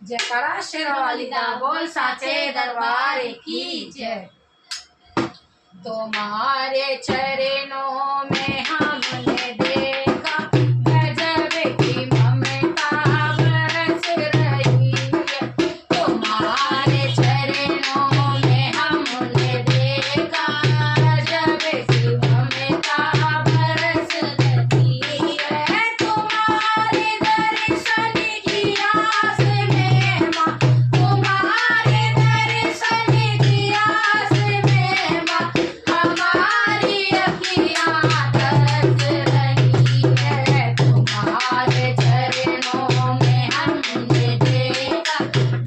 जयकारा शेरावाली दा बोल साचे दरबार की जय। तुम्हारे चरणों में हमने देखा गजब की ममता बरस रही है। तुम्हारे चरणों में हमने देखा गजब की ममता बरस रही है। तुम्हारे दर्शन की आस में माँ, तुम्हारे दर्शन की आस में माँ हमारी अखियाँ तरस रही है। तुम्हारे चरणों में हमने देखा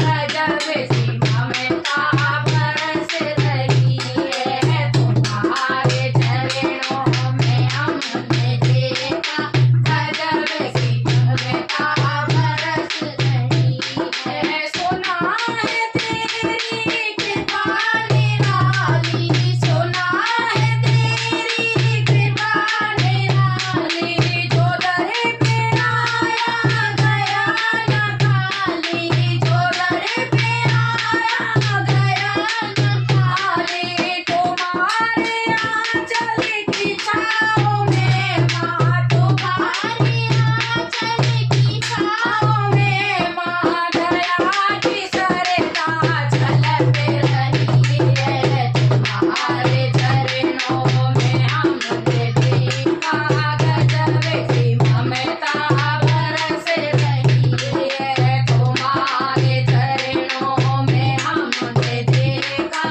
गजब सी ममता बरस रही है। तुम्हारे चरणों में हमने देखा गजब सी ममता बरस रही है। सुना है तेरी कृपा निराली, सुना है तेरी कृपा निराली, जो दर पे आया गया न खाली, जो दर पे आया गया न खाली। तुम्हारे आंचल की छाँव में माँ, तुम्हारे आंचल की छाँव में माँ दया की सरता झलक रही है। तुम्हारे चरणों में हमने देखा गजब सी ममता बरस रही है। तुम्हारे चरणों में हमने देखा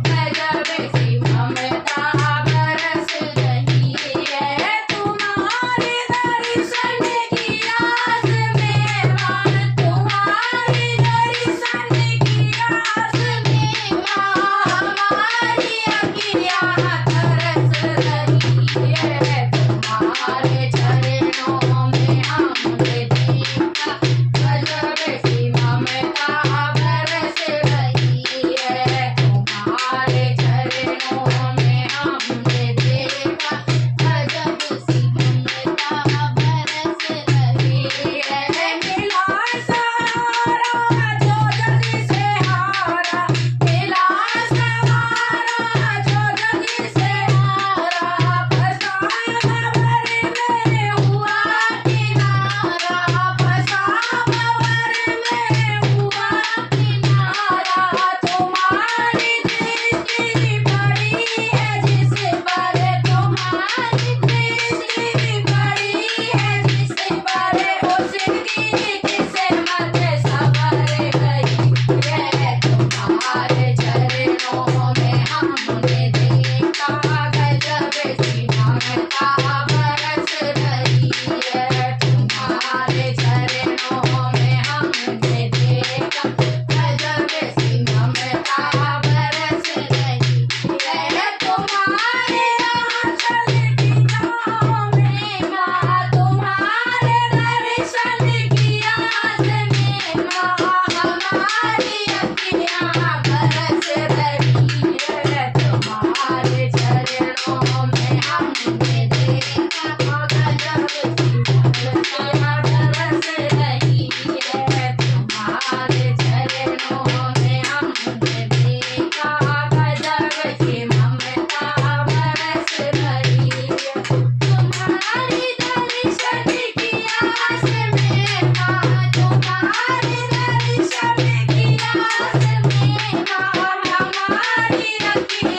गजब सी ममता बरस रही है। तुम्हारे दर्शन की आस में माँ, तुम्हारे दर्शन की आस में माँ हमारी अखियाँ तरस रही है। तुम्हारे चरणों में हमने देखा गजब सी ममता बरस रही है। तुम्हारे चरणों में हमने देखा गजब सी ममता बरस रही है। मिला सहारा जो जग से हारा, मिला सहारा जो जग से हारा, फंसा भंवर में हुआ किनारा, फंसा भंवर में हुआ किनारा। तुम्हारी दृष्टि पड़ी है जिस पर, तुम्हारी दृष्टि पड़ी है जिस पर, उसकी किस्मत संवर गई है। तुम्हारे चरणों में हमने देखा गजब सी ममता बरस रही है। तुम्हारे चरणों में हमने देखा गजब सी ममता बरस रही है। तुम्हारे आंचल की छाँव में माँ, तुम्हारे दर्शन की आस में माँ हमारी अखियाँ बरस रही है। तुम्हारे चरणों में हमने देखा गजब सी ममता बरस रही है। तुम्हारे चरणों में हमने देखा गजब सी ममता बरस रही है। तुम्हारी दर्शन की आस में माँ, तुम्हारे दर्शन की आस में माँ हमारी अखियाँ